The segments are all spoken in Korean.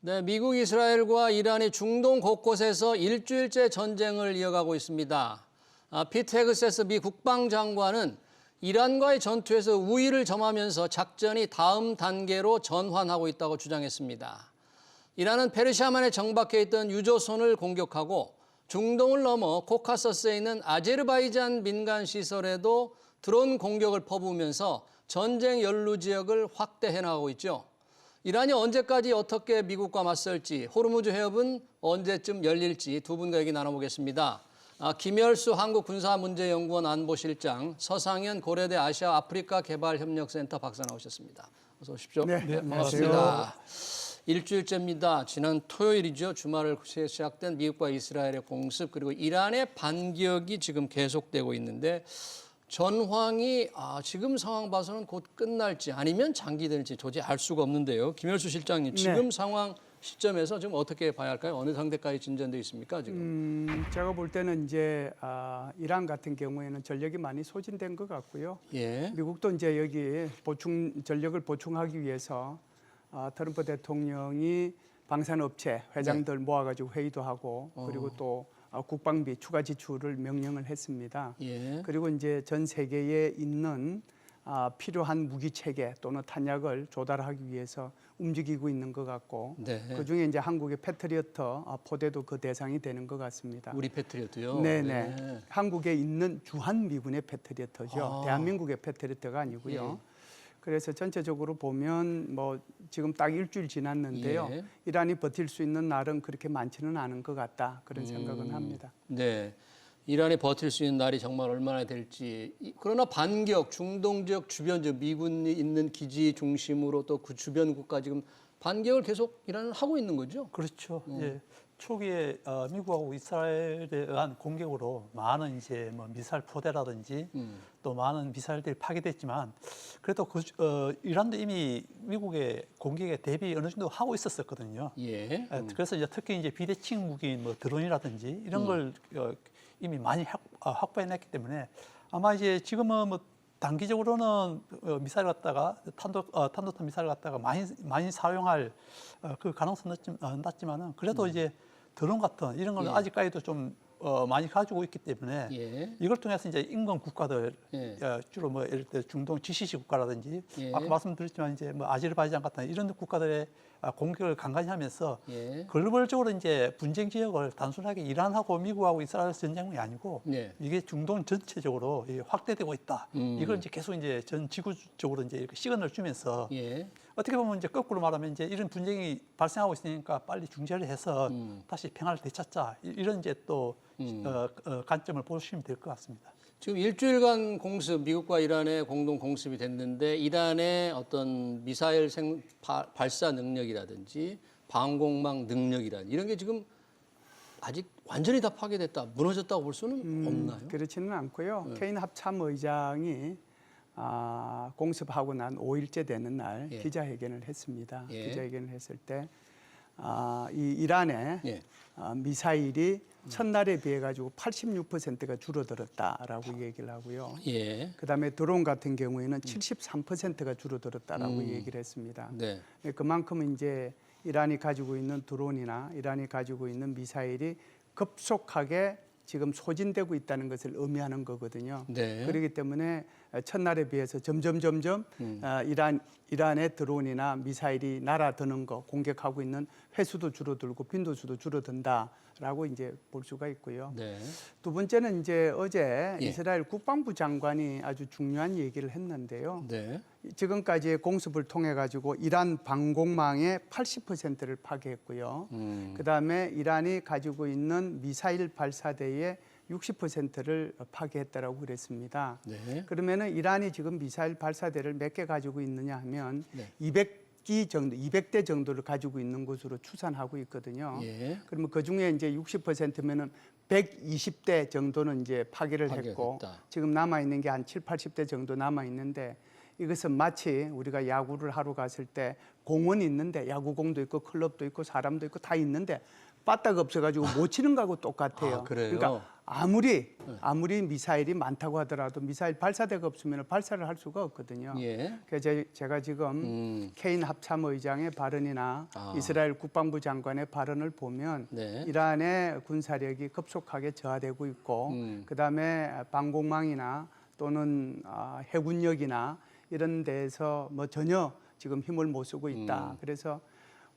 네, 미국, 이스라엘과 이란이 중동 곳곳에서 일주일째 전쟁을 이어가고 있습니다. 피트 헤그세스 미 국방장관은 이란과의 전투에서 우위를 점하면서 작전이 다음 단계로 전환하고 있다고 주장했습니다. 이란은 페르시아만에 정박해 있던 유조선을 공격하고 중동을 넘어 코카서스에 있는 아제르바이잔 민간 시설에도 드론 공격을 퍼부으면서 전쟁 연루 지역을 확대해 나가고 있죠. 이란이 언제까지 어떻게 미국과 맞설지, 호르무즈 해협은 언제쯤 열릴지 두 분과 얘기 나눠보겠습니다. 김열수 한국군사문제연구원 안보실장, 서상현 고려대 아시아 아프리카 개발협력센터 박사 나오셨습니다. 어서 오십시오. 네, 반갑습니다. 일주일째입니다. 지난 토요일이죠. 주말을 시작된 미국과 이스라엘의 공습 그리고 이란의 반격이 지금 계속되고 있는데 전황이 지금 상황 봐서는 곧 끝날지 아니면 장기될지 도저히 알 수가 없는데요. 김열수 실장님, 지금 상황 시점에서 지금 어떻게 봐야 할까요? 어느 상태까지 진전되어 있습니까, 지금? 제가 볼 때는 이제 이란 같은 경우에는 전력이 많이 소진된 것 같고요. 예. 미국도 이제 여기 전력을 보충하기 위해서 트럼프 대통령이 방산업체 회장들 모아가지고 회의도 하고 그리고 또 국방비 추가 지출을 명령을 했습니다. 예. 그리고 이제 전 세계에 있는 필요한 무기 체계 또는 탄약을 조달하기 위해서 움직이고 있는 것 같고 네. 그중에 이제 한국의 패트리어트 포대도 그 대상이 되는 것 같습니다. 우리 패트리어트요? 네네. 네. 한국에 있는 주한미군의 패트리어트죠. 대한민국의 패트리어트가 아니고요. 예. 그래서 전체적으로 보면 뭐 지금 딱 일주일 지났는데요. 예. 이란이 버틸 수 있는 날은 그렇게 많지는 않은 것 같다. 그런 생각은 합니다. 네. 이란이 버틸 수 있는 날이 정말 얼마나 될지. 그러나 반격, 중동 지역 주변, 미군이 있는 기지 중심으로 또 그 주변 국가 지금 반격을 계속 이란은 하고 있는 거죠? 그렇죠. 예. 초기에 미국하고 이스라엘에 의한 공격으로 많은 이제 뭐 미사일 포대라든지 또 많은 미사일들이 파괴됐지만 그래도 이란도 이미 미국의 공격에 대비 어느 정도 하고 있었거든요. 예. 그래서 이제 특히 이제 비대칭 무기인 뭐 드론이라든지 이런 걸 이미 많이 확보해냈기 때문에 아마 이제 지금은 뭐 단기적으로는 미사일 갖다가 탄도탄 미사일 갖다가 많이 사용할 그 가능성 낮지만은 그래도 이제 드론 같은 이런 거는 아직까지도 좀 많이 가지고 있기 때문에 이걸 통해서 이제 인근 국가들 주로 뭐 예를 들어 중동 GCC 국가라든지 아까 말씀드렸지만 이제 뭐 아제르바이잔 같은 이런 국가들의 공격을 간간히 하면서 글로벌적으로 이제 분쟁 지역을 단순하게 이란하고 미국하고 이스라엘 전쟁이 아니고 이게 중동 전체적으로 확대되고 있다. 이걸 이제 계속 이제 전 지구적으로 이제 이렇게 시그널을 주면서 어떻게 보면 이제 거꾸로 말하면 이제 이런 분쟁이 발생하고 있으니까 빨리 중재를 해서 다시 평화를 되찾자 이런 이제 또 관점을 보시면 될 것 같습니다. 지금 일주일간 공습, 미국과 이란의 공동 공습이 됐는데 이란의 어떤 미사일 발사 능력이라든지 방공망 능력이라든지 이런 게 지금 아직 완전히 다 파괴됐다, 무너졌다고 볼 수는 없나요? 그렇지는 않고요. 케인 합참의장이 공습하고 난 5일째 되는 날 기자회견을 했습니다. 기자회견을 했을 때 이 이란의 미사일이 첫날에 비해 가지고 86%가 줄어들었다라고 얘기를 하고요. 그다음에 드론 같은 경우에는 73%가 줄어들었다라고 얘기를 했습니다. 그만큼 이제 이란이 가지고 있는 드론이나 이란이 가지고 있는 미사일이 급속하게 지금 소진되고 있다는 것을 의미하는 거거든요. 그렇기 때문에 첫날에 비해서 점점 이란의 드론이나 미사일이 날아드는 거, 공격하고 있는 횟수도 줄어들고 빈도수도 줄어든다라고 이제 볼 수가 있고요. 두 번째는 이제 어제 이스라엘 국방부 장관이 아주 중요한 얘기를 했는데요. 지금까지의 공습을 통해 가지고 이란 방공망의 80%를 파괴했고요. 그다음에 이란이 가지고 있는 미사일 발사대의 60%를 파괴했다라고 그랬습니다. 그러면은 이란이 지금 미사일 발사대를 몇 개 가지고 있느냐 하면 200대 정도를 가지고 있는 것으로 추산하고 있거든요. 그러면 그 중에 이제 60%면은 120대 정도는 이제 파괴를 했고 지금 남아 있는 게 한 7, 80대 정도 남아 있는데 이것은 마치 우리가 야구를 하러 갔을 때 공원이 있는데 야구공도 있고 클럽도 있고 사람도 있고 다 있는데 빠따가 없어가지고 못 치는 거하고 똑같아요. 아, 그래요? 그러니까 아무리 미사일이 많다고 하더라도 미사일 발사대가 없으면 발사를 할 수가 없거든요. 예. 그래서 제가 지금 케인 합참의장의 발언이나 이스라엘 국방부 장관의 발언을 보면 네. 이란의 군사력이 급속하게 저하되고 있고 그다음에 방공망이나 또는 해군력이나 이런 데에서 뭐 전혀 지금 힘을 못 쓰고 있다. 그래서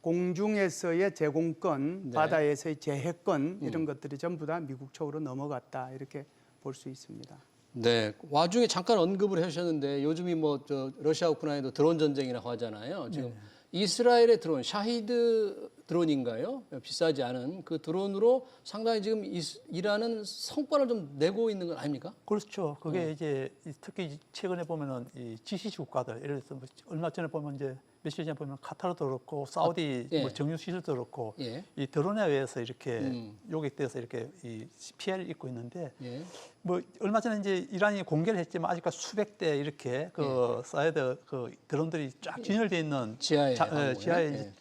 공중에서의 제공권, 네. 바다에서의 제해권 이런 것들이 전부 다 미국 쪽으로 넘어갔다 이렇게 볼 수 있습니다. 네, 와중에 잠깐 언급을 해주셨는데 요즘이 뭐 저 러시아 우크라이나도 드론 전쟁이라고 하잖아요. 지금 이스라엘의 드론, 샤히드 드론인가요? 비싸지 않은 그 드론으로 상당히 지금 이란은 성과를 좀 내고 있는 건 아닙니까? 그렇죠. 그게 이제 특히 최근에 보면은 이 지시 국가들, 예를 들어서 뭐 얼마 전에 보면 이제 며칠 전에 보면 카타르도 그렇고 사우디 예. 뭐 정유 시설도 그렇고 예. 이 드론에 의해서 이렇게 요격돼서 이렇게 이 피해를 입고 있는데 예. 뭐 얼마 전에 이제 이란이 공개를 했지만 아직까지 수백 대 이렇게 그 사이드 그 드론들이 쫙 진열돼 있는 지하에 항구에. 지하에 예.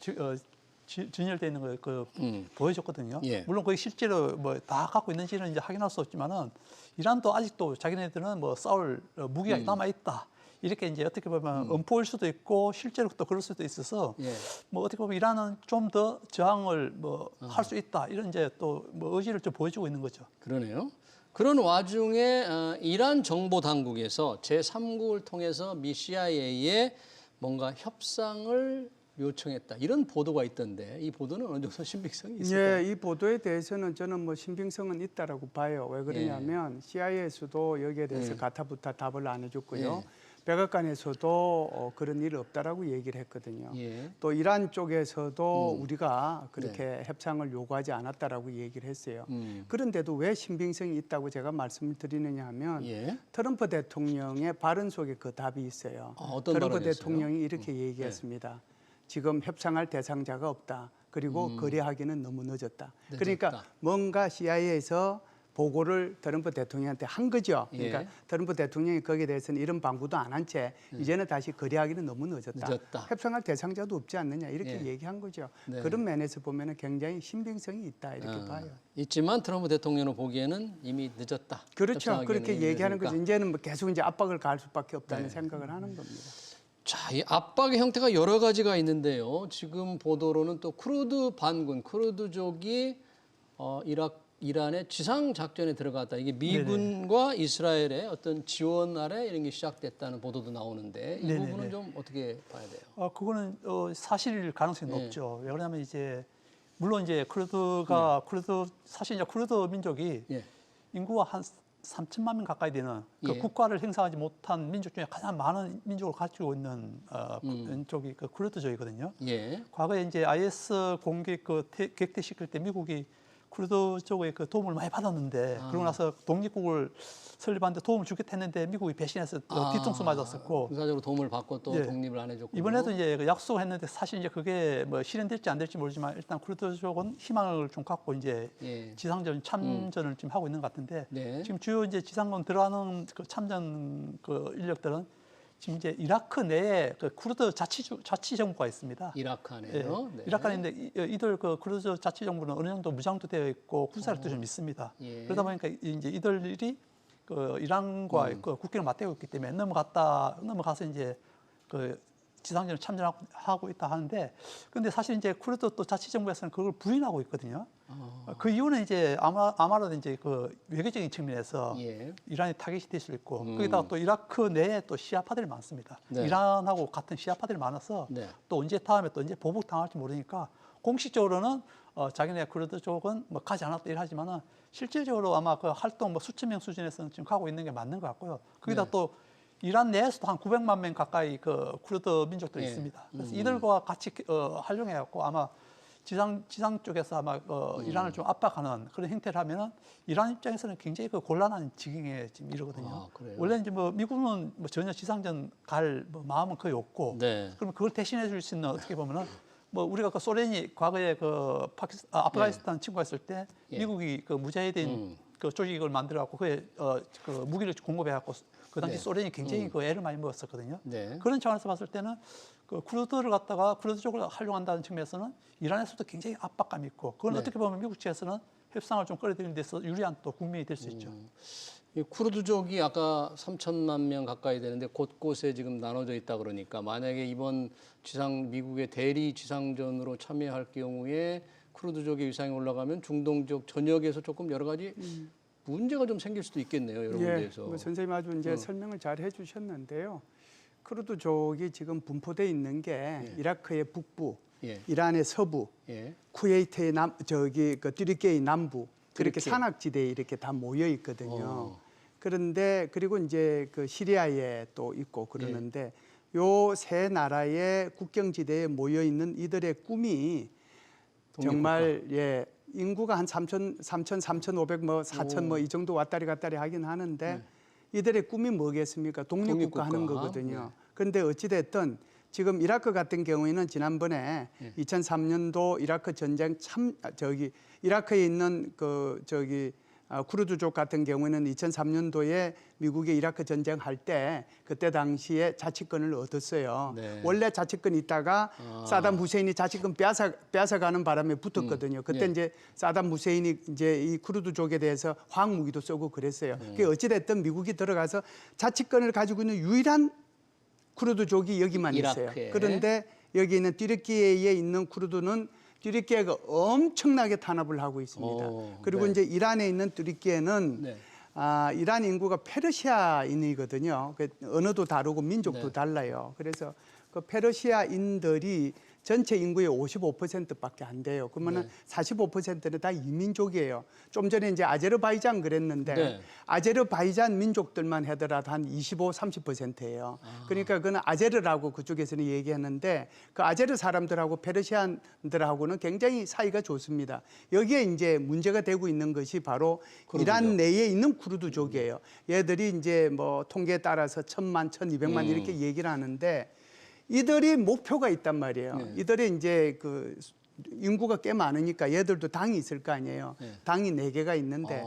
진열돼 있는 걸 보여줬거든요. 예. 물론 거기 실제로 뭐 다 갖고 있는지는 이제 확인할 수 없지만은 이란도 아직도 자기네들은 뭐 싸울 무기가 남아 있다. 이렇게 이제 어떻게 보면 엄포일 수도 있고 실제로 또 그럴 수도 있어서 예. 뭐 어떻게 보면 이란은 좀 더 저항을 뭐 할 수 있다 이런 이제 또 뭐 의지를 좀 보여주고 있는 거죠. 그러네요. 그런 와중에 이란 정보 당국에서 제3국을 통해서 미 CIA에 뭔가 협상을 요청했다 이런 보도가 있던데 이 보도는 어느 정도 신빙성이 있을까요? 예, 이 보도에 대해서는 저는 뭐 신빙성은 있다라고 봐요. 왜 그러냐면 CIA에서도 여기에 대해서 가타부타 답을 안 해줬고요. 백악관에서도 그런 일 없다라고 얘기를 했거든요. 예. 또 이란 쪽에서도 우리가 그렇게 협상을 요구하지 않았다라고 얘기를 했어요. 그런데도 왜 신빙성이 있다고 제가 말씀을 드리느냐 하면 예. 트럼프 대통령의 발언 속에 그 답이 있어요. 어떤 트럼프 발언이었어요? 대통령이 이렇게 얘기했습니다. 지금 협상할 대상자가 없다. 그리고 거래하기는 너무 늦었다. 그러니까 뭔가 CIA에서 보고를 트럼프 대통령한테 한 거죠. 그러니까 트럼프 대통령이 거기에 대해서는 이런 방구도 안 한 채 이제는 다시 거래하기는 너무 늦었다. 협상할 대상자도 없지 않느냐 이렇게 얘기한 거죠. 네. 그런 면에서 보면은 굉장히 신빙성이 있다 이렇게 봐요. 있지만 트럼프 대통령은 보기에는 이미 늦었다. 그렇죠. 협상하기에는 그렇게 이미 얘기하는 늦으니까. 거죠. 이제는 뭐 계속 이제 압박을 가할 수밖에 없다는 생각을 하는 겁니다. 자, 이 압박의 형태가 여러 가지가 있는데요. 지금 보도로는 또 쿠르드 반군, 쿠르드족이 이란의 지상 작전에 들어갔다. 이게 미군과 이스라엘의 어떤 지원 아래 이런 게 시작됐다는 보도도 나오는데 이 부분은 좀 어떻게 봐야 돼요? 그거는 사실일 가능성이 높죠. 왜 그러냐면 이제 물론 이제 쿠르드 사실 이제 쿠르드 민족이 인구가 한 3천만 명 가까이 되는 그 국가를 행사하지 못한 민족 중에 가장 많은 민족을 가지고 있는 민족이 그 쿠르드족이거든요. 과거에 이제 IS 공격 격퇴시킬 때 미국이 쿠르드 쪽의 그 도움을 많이 받았는데 그러고 나서 독립국을 설립하는데 도움을 주겠다 했는데 미국이 배신해서 뒤통수 맞았었고 군사적으로 도움을 받고 또 독립을 안 해줬고 이번에도 이제 그 약속을 했는데 사실 이제 그게 뭐 실현될지 안 될지 모르지만 일단 쿠르드 쪽은 희망을 좀 갖고 이제 지상전 참전을 지금 하고 있는 것 같은데 지금 주요 이제 지상군 들어가는 그 참전 그 인력들은 지금 이제 이라크 내에 그 쿠르드 자치 정부가 있습니다. 이라크 안에요. 이라크 안인데 이들 그 쿠르드 자치 정부는 어느 정도 무장도 되어 있고 군사력도 좀 있습니다. 그러다 보니까 이제 이들이 그 이란과 그 국경을 맞대고 있기 때문에 넘어가서 이제 그 지상전을 참전하고 있다 하는데, 근데 사실 이제 쿠르드 또 자치 정부에서는 그걸 부인하고 있거든요. 그 이유는 이제 아마도 이제 그 외교적인 측면에서 이란이 타깃이 될 수 있고, 거기다가 또 이라크 내에 또 시아파들이 많습니다. 이란하고 같은 시아파들이 많아서 또 언제 다음에 또 언제 보복당할지 모르니까 공식적으로는 자기네 쿠르드 쪽은 뭐 가지 않았다 이러지만은 실질적으로 아마 그 활동 뭐 수천 명 수준에서는 지금 가고 있는 게 맞는 것 같고요. 거기다 또 이란 내에서도 한 900만 명 가까이 그 쿠르드 민족들이 있습니다. 그래서 이들과 같이 활용해갖고 아마 지상 쪽에서 아마 이란을 좀 압박하는 그런 행태를 하면은 이란 입장에서는 굉장히 그 곤란한 지경에 지금 이르거든요. 원래 이제 뭐 미국은 뭐 전혀 지상전 갈 뭐 마음은 거의 없고, 그러면 그걸 대신해 줄 수 있는 어떻게 보면은 뭐 우리가 그 소련이 과거에 그 아프가니스탄 침공했을 때 미국이 그 무자히딘 그 조직을 만들어갖고 그 무기를 공급해갖고 그 당시 소련이 굉장히 그 애를 많이 먹었었거든요. 그런 차원에서 봤을 때는 그 쿠르드를 갖다가 쿠르드족을 활용한다는 측면에서는 이란에서도 굉장히 압박감이 있고 그건 네. 어떻게 보면 미국 측에서는 협상을 좀 끌어들이는 데서 유리한 또 국면이 될 수 있죠. 이 쿠르드족이 아까 3천만 명 가까이 되는데 곳곳에 지금 나눠져 있다 그러니까 만약에 이번 미국의 대리 지상전으로 참여할 경우에 쿠르드족의 위상이 올라가면 중동 지역 전역에서 조금 여러 가지 문제가 좀 생길 수도 있겠네요. 여러 군데에서. 뭐 선생님 아주 이제 설명을 잘 해주셨는데요. 쿠르드족이 지금 분포돼 있는 게 이라크의 북부, 예. 이란의 서부, 예. 쿠웨이트의 그 띠르키예의 남부 그렇게 띠르키. 산악지대에 이렇게 다 모여 있거든요. 그런데 그리고 이제 그 시리아에 또 있고 그러는데 요 세 나라의 국경지대에 모여 있는 이들의 꿈이 정말 인구가 한 3,500 뭐 4,000 뭐 이 정도 왔다리 갔다리 하긴 하는데 이들의 꿈이 뭐겠습니까? 독립국가 하는 거거든요. 그런데 어찌 됐든 지금 이라크 같은 경우에는 지난번에 2003년도 이라크 전쟁 이라크에 있는 쿠르드족 같은 경우에는 2003년도에 미국이 이라크 전쟁할 때 그때 당시에 자치권을 얻었어요. 네. 원래 자치권이 있다가 사담 후세인이 자치권 뺏어가는 바람에 붙었거든요. 그때 이제 사담 후세인이 이제 이 쿠르드족에 대해서 화학 무기도 쏘고 그랬어요. 그게 어찌 됐든 미국이 들어가서 자치권을 가지고 있는 유일한 쿠르드족이 여기만 있어요. 이라크에. 그런데 여기 있는 띠르키예에 있는 쿠르드는 띠르키예가 엄청나게 탄압을 하고 있습니다. 그리고 이제 이란에 있는 띠르키예는 이란 인구가 페르시아인이거든요. 그 언어도 다르고 민족도 달라요. 그래서 그 페르시아인들이 전체 인구의 55%밖에 안 돼요. 그러면은 45%는 다 이민족이에요. 좀 전에 이제 아제르바이잔 그랬는데 아제르바이잔 민족들만 하더라도 한 25, 30%예요. 그러니까 그거는 아제르라고 그쪽에서는 얘기하는데 그 아제르 사람들하고 페르시안들하고는 굉장히 사이가 좋습니다. 여기에 이제 문제가 되고 있는 것이 바로 이란 내에 있는 쿠르드족이에요. 얘들이 이제 뭐 통계에 따라서 1,000만, 1,200만 이렇게 얘기를 하는데 이들이 목표가 있단 말이에요. 이들이 이제 그 인구가 꽤 많으니까 얘들도 당이 있을 거 아니에요. 당이 4개가 있는데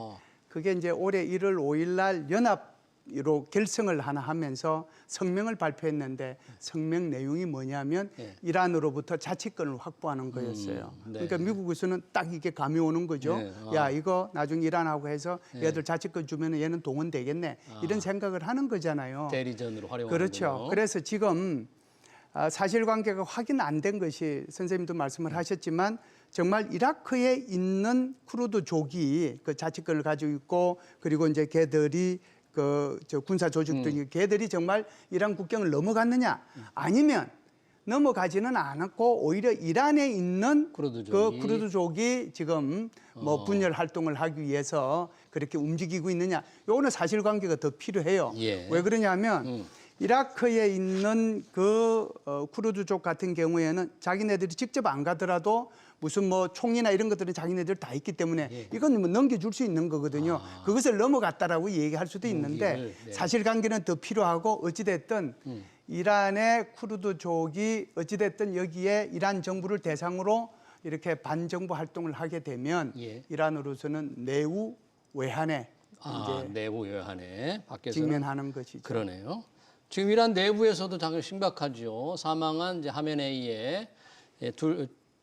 그게 이제 올해 1월 5일 날 연합으로 결성을 하나 하면서 성명을 발표했는데 성명 내용이 뭐냐면 이란으로부터 자치권을 확보하는 거였어요. 그러니까 미국에서는 딱 이게 감이 오는 거죠. 야, 이거 나중에 이란하고 해서 얘들 자치권 주면 얘는 동원되겠네. 이런 생각을 하는 거잖아요. 대리전으로 활용하는 그렇죠. 그래서 지금 사실관계가 확인 안 된 것이 선생님도 말씀을 하셨지만 정말 이라크에 있는 쿠르드족이 그 자치권을 가지고 있고 그리고 이제 걔들이 군사 조직들이 걔들이 정말 이란 국경을 넘어갔느냐 아니면 넘어가지는 않았고 오히려 이란에 있는 쿠르드족이 지금 뭐 분열 활동을 하기 위해서 그렇게 움직이고 있느냐 요거는 사실관계가 더 필요해요. 왜 그러냐면 이라크에 있는 쿠르드족 같은 경우에는 자기네들이 직접 안 가더라도 무슨 뭐 총이나 이런 것들은 자기네들 다 있기 때문에 이건 뭐 넘겨줄 수 있는 거거든요. 그것을 넘어갔다라고 얘기할 수도 있는데 사실관계는 더 필요하고 어찌됐든 이란의 쿠르드족이 어찌됐든 여기에 이란 정부를 대상으로 이렇게 반정부 활동을 하게 되면 이란으로서는 내후 외환에 이제 내부 외환에 밖에서 직면하는 것이죠. 그러네요. 지금 이란 내부에서도 당연히 심각하죠. 사망한 이제 하메네이의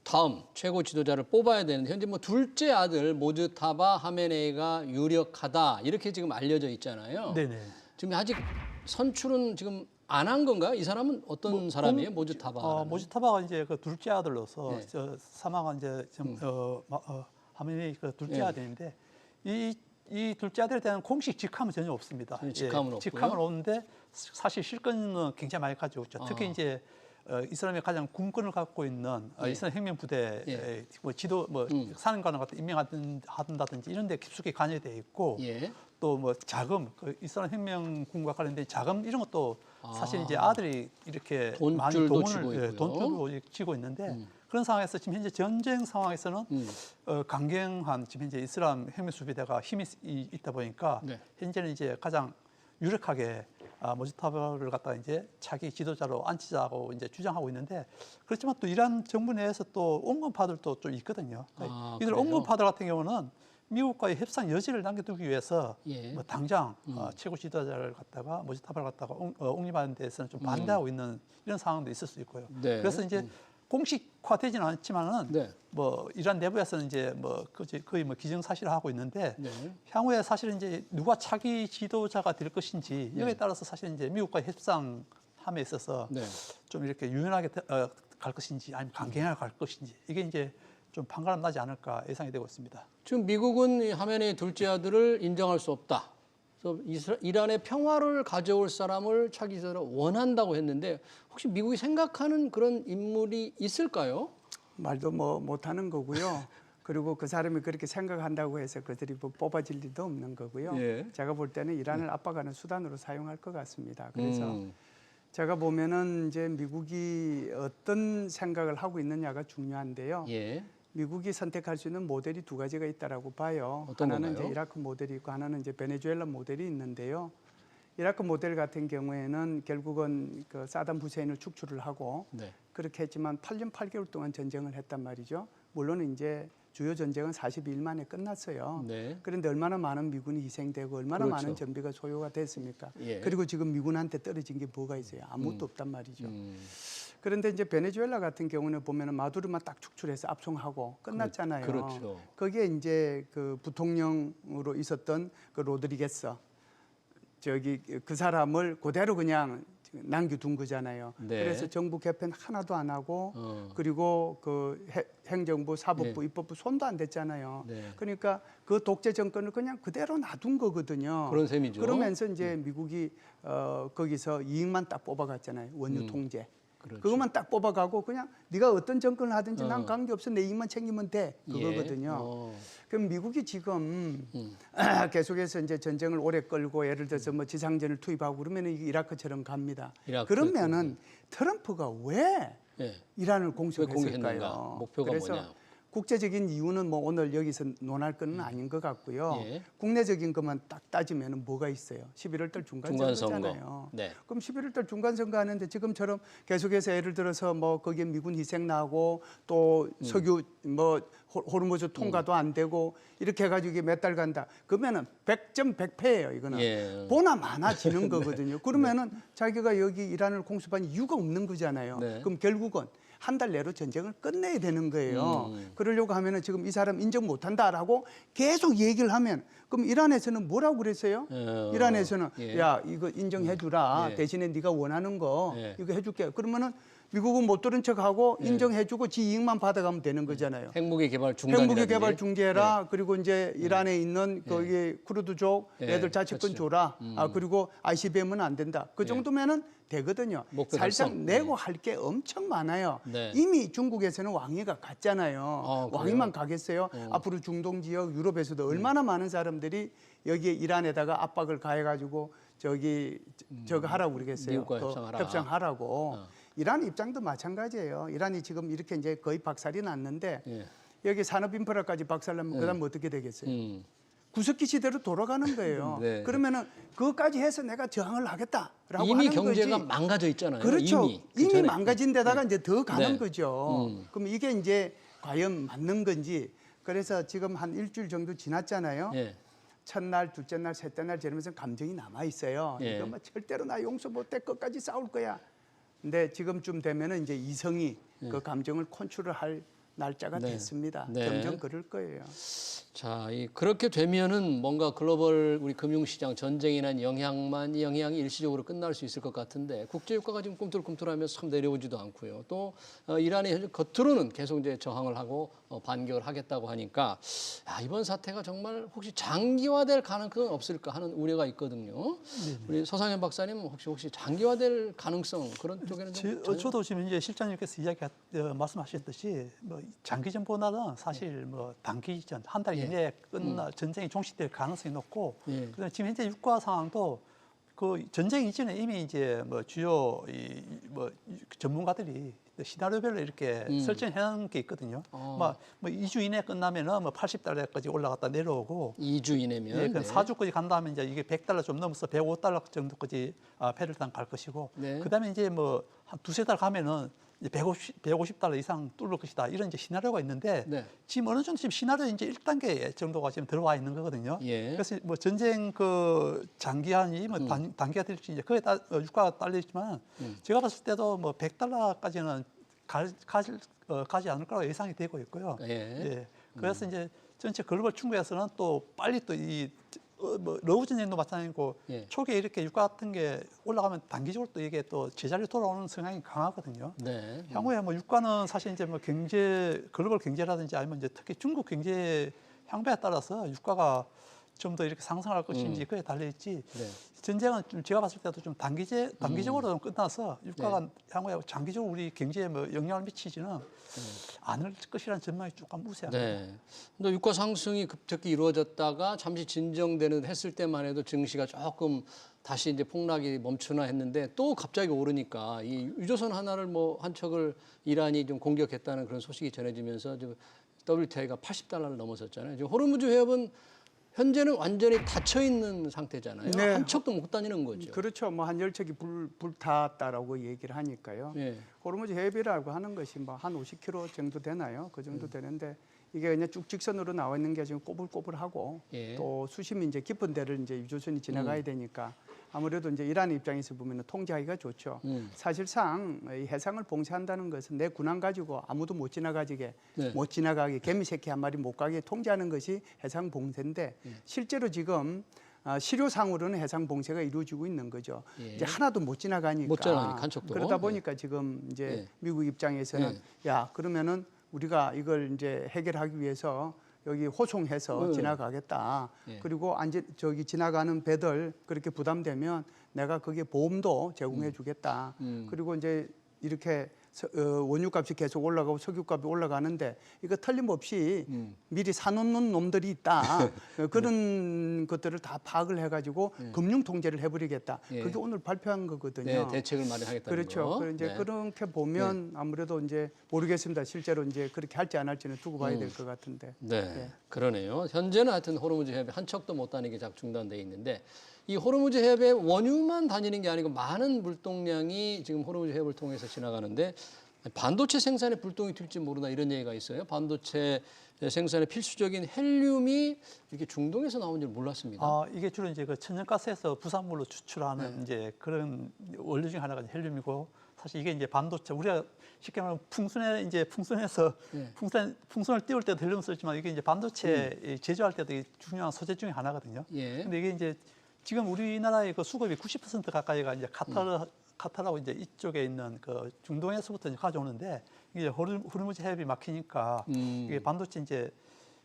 다음 최고 지도자를 뽑아야 되는데 현재 뭐 둘째 아들 모즈타바 하메네이가 유력하다 이렇게 지금 알려져 있잖아요. 네네. 지금 아직 선출은 지금 안 한 건가요? 이 사람은 어떤 사람이에요? 모즈타바. 모즈타바가 이제 그 둘째 아들로서 사망한 이제 하메네이 그 둘째 아들인데 이 둘째 아들에 대한 공식 직함은 전혀 없습니다. 직함은 없고요. 직함은 없는데 사실 실권은 굉장히 많이 가지고 있죠. 특히 이제 이 사람이 가장 군권을 갖고 있는 이스라엘 혁명부대 뭐 지도 사령관을 갖다 임명한다든지 이런 데 깊숙이 관여되어 있고 또 뭐 자금 이스라엘 혁명군과 관련된 자금 이런 것도 사실 이제 아들이 이렇게 많이 돈줄도 쥐고 있는데 그런 상황에서 지금 현재 전쟁 상황에서는 강경한 지금 현재 이슬람 혁명수비대가 힘이 있다 보니까 현재는 이제 가장 유력하게 모즈타바를 갖다가 이제 차기 지도자로 앉히자고 이제 주장하고 있는데 그렇지만 또 이란 정부 내에서 또 온건파들도 좀 있거든요. 이들 온건파들 같은 경우는 미국과의 협상 여지를 남겨두기 위해서 예. 뭐 당장 최고 지도자를 갖다가 모집탑을 갖다가 옹립하는 데서는 좀 반대하고 있는 이런 상황도 있을 수 있고요. 네. 그래서 이제 공식화되지는 않지만은 네. 뭐 이란 내부에서는 이제 뭐 거의 뭐 기정사실을 하고 있는데 네. 향후에 사실은 이제 누가 차기 지도자가 될 것인지 여기에 따라서 사실 이제 미국과 협상함에 있어서 네. 좀 이렇게 유연하게 갈 것인지 아니면 강경하게 갈 것인지 이게 이제 좀 판가름 나지 않을까 예상이 되고 있습니다. 지금 미국은 이 하메네이 둘째 아들을 인정할 수 없다. 그래서 이란의 평화를 가져올 사람을 차기 지도자로 원한다고 했는데 혹시 미국이 생각하는 그런 인물이 있을까요? 말도 뭐 못하는 거고요. 그리고 그 사람이 그렇게 생각한다고 해서 그들이 뭐 뽑아질 리도 없는 거고요. 예. 제가 볼 때는 이란을 압박하는 수단으로 사용할 것 같습니다. 그래서 음. 제가 보면은 이제 미국이 어떤 생각을 하고 있느냐가 중요한데요. 예. 미국이 선택할 수 있는 모델이 두 가지가 있다라고 봐요. 어떤 하나는 건가요? 이제 이라크 모델이 있고 하나는 이제 베네수엘라 모델이 있는데요. 이라크 모델 같은 경우에는 결국은 그 사담 후세인을 축출을 하고 네. 그렇게 했지만 8년 8개월 동안 전쟁을 했단 말이죠. 물론 이제 주요 전쟁은 42일 만에 끝났어요. 네. 그런데 얼마나 많은 미군이 희생되고 얼마나 그렇죠. 많은 전비가 소요가 됐습니까? 예. 그리고 지금 미군한테 떨어진 게 뭐가 있어요? 아무것도 없단 말이죠. 음. 그런데 이제 베네수엘라 같은 경우는 보면은 마두로만 딱 축출해서 압송하고 끝났잖아요. 그렇죠. 거기에 이제 그 부통령으로 있었던 그 로드리게스 저기 그 사람을 그대로 그냥 남겨둔 거잖아요. 네. 그래서 정부 개편 하나도 안 하고 어. 그리고 그 행정부, 사법부, 네. 입법부 손도 안 댔잖아요. 네. 그러니까 그 독재 정권을 그냥 그대로 놔둔 거거든요. 그런 셈이죠. 그러면서 이제 미국이 거기서 이익만 딱 뽑아갔잖아요. 원유 통제. 그렇죠. 그것만 딱 뽑아가고 그냥 네가 어떤 정권을 하든지 난 어. 관계없어 내 이익만 챙기면 돼 그거거든요. 예. 어. 그럼 미국이 지금 계속해서 이제 전쟁을 오래 끌고 예를 들어서 뭐 지상전을 투입하고 그러면 이게 이라크처럼 갑니다. 이라크 그러면은 트럼프가 왜 예. 이란을 왜 공격했을까요? 공격했는가? 목표가 그래서 뭐냐? 국제적인 이유는 뭐 오늘 여기서 논할 건 아닌 것 같고요. 예. 국내적인 것만 딱 따지면 뭐가 있어요? 11월 달 중간선거잖아요. 네. 그럼 11월 달 중간선거 하는데 지금처럼 계속해서 예를 들어서 뭐 거기에 미군 희생 나고 또 석유 뭐 호르무즈 통과도 안 되고 이렇게 해가지고 이게 몇 달 간다. 그러면은 100점 100패예요. 이거는 예. 보나 마나 지는 거거든요. 그러면은 자기가 여기 이란을 공습한 이유가 없는 거잖아요. 네. 그럼 결국은 한 달 내로 전쟁을 끝내야 되는 거예요. 그러려고 하면은 지금 이 사람 인정 못한다라고 계속 얘기를 하면 그럼 이란에서는 뭐라고 그랬어요? 이란에서는 예. 야 이거 인정해주라. 예. 대신에 네가 원하는 거 예. 이거 해줄게. 그러면은 미국은 못 들은 척하고 인정해주고 지 이익만 받아가면 되는 거잖아요. 핵무기 개발 중단이라든지. 핵무기 개발 중재라 그리고 이제 이란에 있는 거기 쿠르드족 예. 애들 자치권 그렇죠. 줘라. 그리고 ICBM은 안 된다. 그 정도면은 되거든요. 목표 살짝 달성. 내고 할 게 엄청 많아요. 네. 이미 중국에서는 왕위가 갔잖아요. 그래요? 왕위만 가겠어요? 앞으로 중동 지역 유럽에서도 얼마나 많은 사람들이 여기에 이란에다가 압박을 가해가지고 저기 저거 하라고 그러겠어요. 미국과 그 협상하라. 협상하라고. 이란 입장도 마찬가지예요. 이란이 지금 이렇게 이제 거의 박살이 났는데 예. 여기 산업 인프라까지 박살나면 그다음 어떻게 되겠어요? 구석기 시대로 돌아가는 거예요. 네. 그러면은 그것까지 해서 내가 저항을 하겠다라고 이미 하는 경제가 거지. 망가져 있잖아요. 그렇죠. 이미, 이미 전에. 망가진 데다가 이제 더 가는 네. 거죠. 그럼 이게 이제 과연 맞는 건지. 그래서 지금 한 일주일 정도 지났잖아요. 예. 첫날, 둘째 날, 셋째 날 지나면서 감정이 남아 있어요. 예. 이거 뭐 절대로 나 용서 못해 끝까지 싸울 거야. 근데 지금쯤 되면은 이제 이성이 그 감정을 컨트롤할 날짜가 네. 됐습니다. 네. 점점 그럴 거예요. 자, 그렇게 되면은 뭔가 글로벌 우리 금융시장 전쟁이나 영향이 일시적으로 끝날 수 있을 것 같은데 국제유가가 지금 꿈틀꿈틀하면서 참 내려오지도 않고요. 또 이란이 현재 겉으로는 계속 이제 저항을 하고 반격을 하겠다고 하니까 이번 사태가 정말 혹시 장기화될 가능성은 없을까 하는 우려가 있거든요. 우리 서상현 박사님 혹시 장기화될 가능성 그런 쪽에는 좀 저도 지금 이제 실장님께서 말씀하셨듯이 뭐 장기전보다는 사실 뭐 단기전 한 달 이내에 전쟁이 종식될 가능성이 높고 그다음에 지금 현재 유가 상황도 그 전쟁 이전에 이미 이제 뭐 주요 뭐 전문가들이 시나리오별로 이렇게 설정해 놓은 게 있거든요. 뭐 2주 이내 끝나면은 뭐 80달러까지 올라갔다 내려오고 2주 이내면 예, 4주까지 간다면 이제 이게 100달러 좀 넘어서 105달러 정도까지 페를탄 갈 것이고 네. 그다음에 이제 뭐 한 두세 달 가면은 이제 150달러 이상 뚫을 것이다. 이런 이제 시나리오가 있는데 네. 지금 어느 정도 지금 시나리오 이제 1단계 정도가 지금 들어와 있는 거거든요. 예. 그래서 뭐 전쟁 그 장기한이 뭐 단기가 될지 이제 그에 따라 유가가 딸려 있지만 제가 봤을 때도 뭐 100달러까지는 가지 않을 거라고 예상이 되고 있고요. 예. 예. 그래서 이제 전체 글로벌 충격에서는 또 빨리 또 이 뭐 러브 전쟁도 마찬가지고 예. 초기에 이렇게 유가 같은 게 올라가면 단기적으로 또 이게 또 제자리로 돌아오는 성향이 강하거든요. 네. 향후에 뭐 유가는 사실 이제 뭐 경제 글로벌 경제라든지 아니면 이제 특히 중국 경제 향배에 따라서 유가가 좀 더 이렇게 상승할 것인지 그에 달려 있지. 네. 전쟁은 좀 제가 봤을 때도 좀 단기적으로 좀 끝나서 유가가 향후에 장기적으로 우리 경제에 뭐 영향을 미치지는 않을 것이라는 전망이 조금 우세합니다. 네. 근데 유가 상승이 급격히 이루어졌다가 잠시 진정되는 했을 때만 해도 증시가 조금 다시 이제 폭락이 멈추나 했는데 또 갑자기 오르니까 이 유조선 하나를 뭐 한 척을 이란이 좀 공격했다는 그런 소식이 전해지면서 지금 WTI가 80달러를 넘어섰잖아요. 지금 호르무즈 해협은 현재는 완전히 닫혀 있는 상태잖아요. 네. 한 척도 못 다니는 거죠. 그렇죠. 뭐 한 10척이 불탔다라고 얘기를 하니까요. 예. 호르무즈 해협이라고 하는 것이 뭐 한 50km 정도 되나요? 그 정도 되는데 이게 그냥 쭉 직선으로 나와 있는 게 지금 꼬불꼬불하고 예. 또 수심이 이제 깊은 데를 이제 유조선이 지나가야 되니까 아무래도 이제 이란 입장에서 보면 통제하기가 좋죠. 사실상 이 해상을 봉쇄한다는 것은 내 군함 가지고 아무도 못 지나가게 네. 못 지나가게 개미 새끼 한 마리 못 가게 통제하는 것이 해상 봉쇄인데 실제로 지금 실효상으로는 해상 봉쇄가 이루어지고 있는 거죠. 예. 이제 하나도 못 지나가니까. 못 지나가니까 한쪽도. 그러다 보니까 지금 이제 예. 미국 입장에서는 야 그러면은 우리가 이걸 이제 해결하기 위해서 여기 호송해서 지나가겠다. 예. 그리고 저기 지나가는 배들 그렇게 부담되면 내가 거기에 보험도 제공해 주겠다. 그리고 이제 이렇게 원유값이 계속 올라가고 석유값이 올라가는데 이거 틀림없이 미리 사놓는 놈들이 있다. 그런 것들을 다 파악을 해가지고 금융 통제를 해버리겠다. 예. 그게 오늘 발표한 거거든요. 네, 대책을 마련하겠다는 그렇죠. 거. 그럼 이제 네. 그렇게 보면 아무래도 이제 모르겠습니다. 실제로 이제 그렇게 할지 안 할지는 두고 봐야 될 것 같은데. 네, 그러네요. 현재는 하여튼 호르무즈 해협에 한 척도 못 다니게 중단돼 있는데 이 호르무즈 해협에 원유만 다니는 게 아니고 많은 물동량이 지금 호르무즈 해협을 통해서 지나가는데 반도체 생산에 불똥이 튈지 모르나 이런 얘기가 있어요. 반도체 생산에 필수적인 헬륨이 이렇게 중동에서 나온 줄 몰랐습니다. 이게 주로 이제 그 천연가스에서 부산물로 추출하는 이제 그런 원료 중 하나가 헬륨이고 사실 이게 이제 반도체 우리가 쉽게 말하면 풍선에서 풍선을 띄울 때도 헬륨 쓰지만 이게 이제 반도체 제조할 때도 중요한 소재 중에 하나거든요. 예. 근데 이게 이제 지금 우리나라의 그 수급이 90% 가까이가 이제 카타르하고 이제 이쪽에 있는 그 중동에서부터 이제 가져오는데 이게 호르무즈 해협이 막히니까 이게 반도체 이제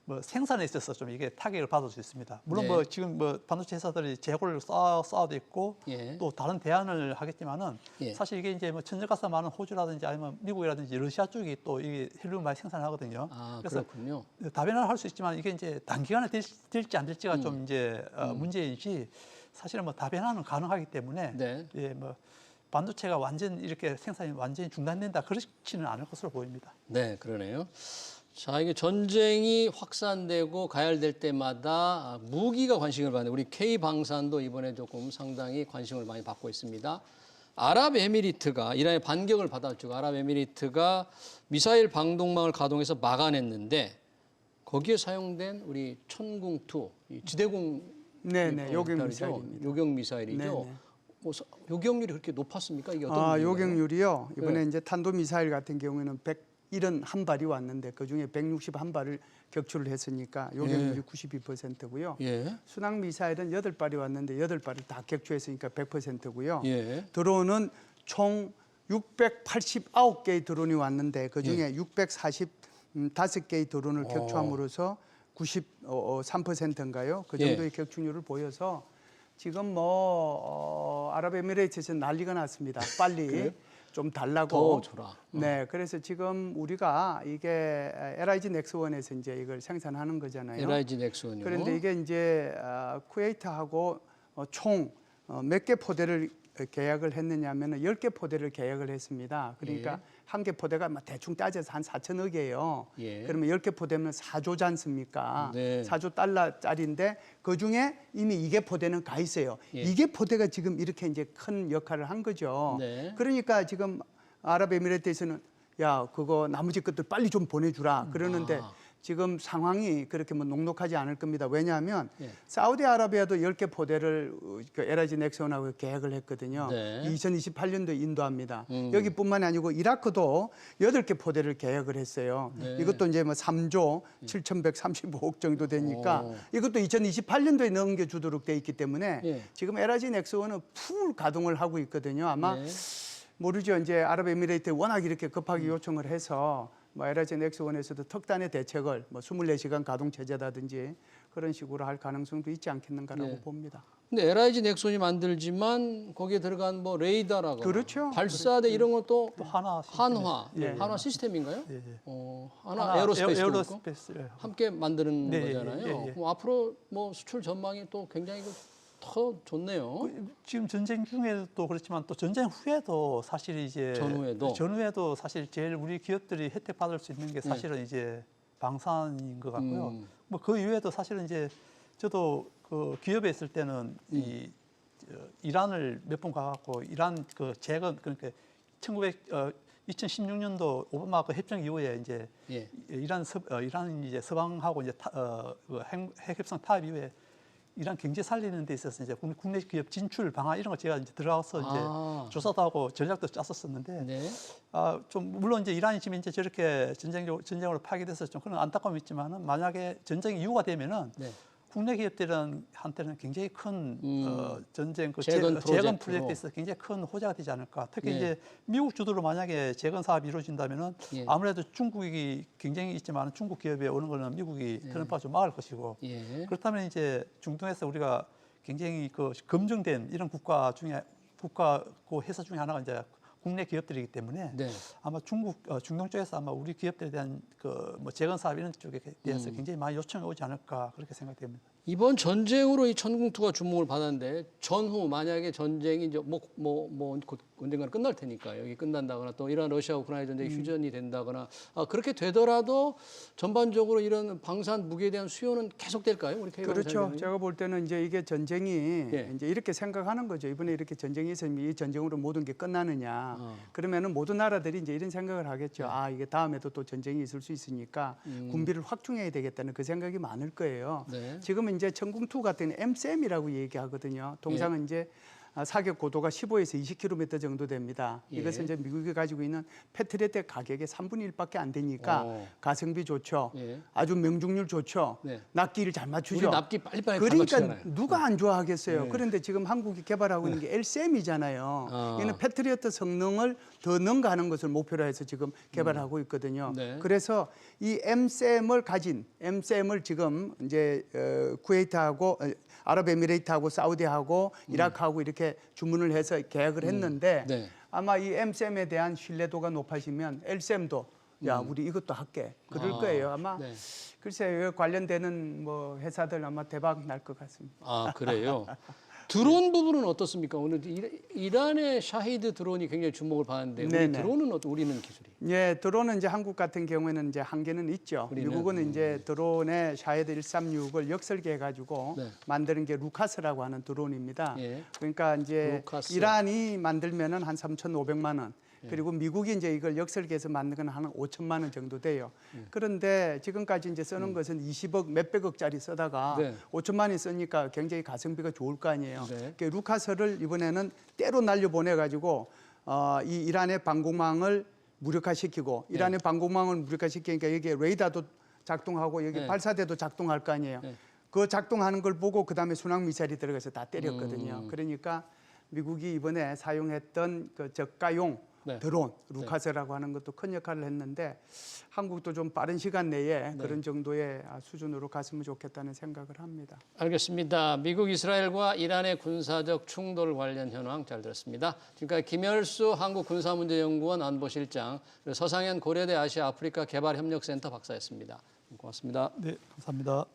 뭐 생산에 있어서 좀 이게 타격을 받을 수 있습니다. 물론 네. 뭐 지금 뭐 반도체 회사들이 재고를 쌓아도 있고 예. 또 다른 대안을 하겠지만은 예. 사실 이게 이제 뭐 천연가스 많은 호주라든지 아니면 미국이라든지 러시아 쪽이 또 이게 헬륨 많이 생산하거든요. 그래서 그렇군요. 다변화를 할 수 있지만 이게 이제 단기간에 될지 안 될지가 좀 이제 문제이지 사실은 뭐 다변화는 가능하기 때문에 네. 예, 뭐 반도체가 완전 이렇게 생산이 완전히 중단된다 그렇지는 않을 것으로 보입니다. 네, 그러네요. 자, 이게 전쟁이 확산되고 가열될 때마다 무기가 관심을 받는 우리 K방산도 이번에 조금 상당히 관심을 많이 받고 있습니다. 아랍에미리트가 이란의 반격을 받아주고 아랍에미리트가 미사일 방독망을 가동해서 막아냈는데 거기에 사용된 우리 천궁2 지대공 네네 요격 미사일입니다. 요격 미사일이죠. 네네. 뭐 요격률이 그렇게 높았습니까? 이게 어떤 문제인가요? 요격률이요. 이번에 네. 이제 탄도 미사일 같은 경우에는 171발이 왔는데 그 중에 161발을 격추를 했으니까 요격률이 92%고요. 예. 순항 미사일은 8발이 왔는데 8발을 다 격추했으니까 100%고요. 예. 드론은 총 689개의 드론이 왔는데 그 중에 645개의 드론을 격추함으로써 93%인가요? 그 정도의 격추률을 보여서 지금 아랍에미레이트에서 난리가 났습니다. 빨리 좀 달라고. 더 줘라. 네, 그래서 지금 우리가 이게 LIG 넥스원에서 이제 이걸 생산하는 거잖아요. LIG 넥슨요. 그런데 이게 이제 쿠웨이트하고 총 몇 개 포대를 계약을 했느냐면은 10개 포대를 계약을 했습니다. 그러니까 한 개 포대가 대충 따져서 한 4천억이에요. 예. 그러면 10개 포대면 4조지 않습니까? 네. 4조 달러짜리인데 그중에 이미 2개 포대는 가 있어요. 예. 2개 포대가 지금 이렇게 이제 큰 역할을 한 거죠. 네. 그러니까 지금 아랍에미레이트에서는 야 그거 나머지 것들 빨리 좀 보내주라 그러는데 지금 상황이 그렇게 뭐 녹록하지 않을 겁니다. 왜냐하면 예. 사우디아라비아도 10개 포대를 LIG 넥슨하고 계획을 했거든요. 네. 2028년도에 인도합니다. 여기뿐만이 아니고 이라크도 8개 포대를 계획을 했어요. 네. 이것도 이제 뭐 3조 7,135억 정도 되니까 이것도 2028년도에 넘겨주도록 돼 있기 때문에 예. 지금 LIG 넥슨은 풀 가동을 하고 있거든요. 아마 네. 모르죠. 이제 아랍에미레이트에 워낙 이렇게 급하게 요청을 해서 뭐 LIG 넥슨원에서도 특단의 대책을 뭐 24시간 가동 체제라든지 그런 식으로 할 가능성도 있지 않겠는가라고 네. 봅니다. 근데 LIG 넥슨이 만들지만 거기에 들어간 뭐 레이더라거나 그렇죠. 발사대 이런 것도 또 한화 한화, 예, 예. 한화 시스템인가요? 예, 예. 한화 에어로스페이스도 그렇고 에어로스페이스. 예. 함께 만드는 네, 예, 거잖아요. 예, 예. 뭐 앞으로 뭐 수출 전망이 또 굉장히 더 좋네요. 지금 전쟁 중에도 그렇지만 또 전쟁 후에도 사실 이제 전후에도 사실 제일 우리 기업들이 혜택 받을 수 있는 게 사실은 이제 방산인 것 같고요. 뭐 그 이외에도 사실은 이제 저도 그 기업에 있을 때는 이 이란을 몇 번 가갖고 이란 그 재건 그러니까 2016년도 오바마 그 협정 이후에 이제 예. 이란 이제 서방하고 이제 핵 협상 타협 이후에 이란 경제 살리는 데 있어서 이제 국내 기업 진출 방안 이런 거 제가 이제 들어가서 이제 조사도 하고 전략도 짰었었는데 네. 좀 물론 이제 이란이 지금 이제 저렇게 전쟁으로 파괴돼서 좀 그런 안타까움이 있지만은 만약에 전쟁이 이후가 되면은 네. 국내 기업들한테는 굉장히 큰 전쟁 재건 재건 프로젝트에 있어서 굉장히 큰 호재가 되지 않을까. 특히 네. 이제 미국 주도로 만약에 재건 사업이 이루어진다면은 예. 아무래도 중국이 경쟁이 있지만 중국 기업에 오는 거는 미국이 트럼프가 좀 막을 것이고 예. 그렇다면 이제 중동에서 우리가 굉장히 그 검증된 이런 국가고 회사 중에 하나가 이제 국내 기업들이기 때문에 네. 아마 중동 쪽에서 아마 우리 기업들에 대한 그 뭐 재건 사업 이런 쪽에 대해서 굉장히 많이 요청이 오지 않을까 그렇게 생각됩니다. 이번 전쟁으로 이 천궁투가 주목을 받았는데 전후 만약에 전쟁이 이제 언젠가는 끝날 테니까 여기 끝난다거나 또 이란 러시아 우크라이나 전쟁이 휴전이 된다거나 그렇게 되더라도 전반적으로 이런 방산 무기에 대한 수요는 계속될까요? 우리 K방산 그렇죠. 장관님? 제가 볼 때는 이제 이게 전쟁이 예. 이제 이렇게 생각하는 거죠. 이번에 이렇게 전쟁이 있으면 이 전쟁으로 모든 게 끝나느냐. 그러면은 모든 나라들이 이제 이런 생각을 하겠죠. 아, 이게 다음에도 또 전쟁이 있을 수 있으니까 군비를 확충해야 되겠다는 그 생각이 많을 거예요. 네. 지금은 이제 천궁2 같은 MSM이라고 얘기하거든요. 통상은 이제 사격 고도가 15에서 20km 정도 됩니다. 예. 이것은 이제 미국이 가지고 있는 패트리어트 가격의 3분의 1밖에 안 되니까 가성비 좋죠. 예. 아주 명중률 좋죠. 네. 납기를 잘 맞추죠. 우리 납기 빨리빨리 그러니까 닫아치잖아요. 누가 안 좋아하겠어요. 그런데 지금 한국이 개발하고 있는 게 LCM이잖아요. 이는 패트리어트 성능을 더 능가하는 것을 목표로 해서 지금 개발하고 있거든요. 네. 그래서 이 MSM을 지금 이제 쿠웨이트하고 아랍에미레이트하고 사우디하고 이라크하고 이렇게 주문을 해서 계약을 했는데 네. 아마 이 MSM에 대한 신뢰도가 높아지면 LCM도 야 우리 이것도 할게 그럴 거예요. 아마 네. 글쎄요 관련되는 뭐 회사들 아마 대박 날 것 같습니다. 아 그래요. 드론 부분은 어떻습니까? 오늘 이란의 샤히드 드론이 굉장히 주목을 받았는데 우리 네네. 드론은 우리는 기술이? 예, 드론은 이제 한국 같은 경우에는 이제 한계는 있죠. 우리는? 미국은 이제 드론의 샤헤드 136을 역설계해 가지고 네. 만드는 게 루카스라고 하는 드론입니다. 예. 그러니까 이제 루카스. 이란이 만들면은 한 3,500만 원. 그리고 미국이 이제 이걸 역설계해서 만든 건 한 5천만 원 정도 돼요. 그런데 지금까지 이제 쓰는 것은 20억 몇백억짜리 쓰다가 네. 5천만 원이 쓰니까 굉장히 가성비가 좋을 거 아니에요. 네. 그 루카스를 이번에는 때로 날려 보내 가지고 이 이란의 방공망을 무력화시키고 이란의 방공망을 무력화시키니까 여기에 레이더도 작동하고 여기 네. 발사대도 작동할 거 아니에요. 네. 그 작동하는 걸 보고 그다음에 순항 미사일이 들어가서 다 때렸거든요. 그러니까 미국이 이번에 사용했던 그 저가용 네. 드론 루카스라고 하는 것도 큰 역할을 했는데 한국도 좀 빠른 시간 내에 그런 정도의 수준으로 갔으면 좋겠다는 생각을 합니다. 알겠습니다. 미국, 이스라엘과 이란의 군사적 충돌 관련 현황 잘 들었습니다. 지금까지 김열수 한국군사문제연구원 안보실장, 그리고 서상현 고려대 아시아 아프리카 개발협력센터 박사였습니다. 고맙습니다. 네, 감사합니다.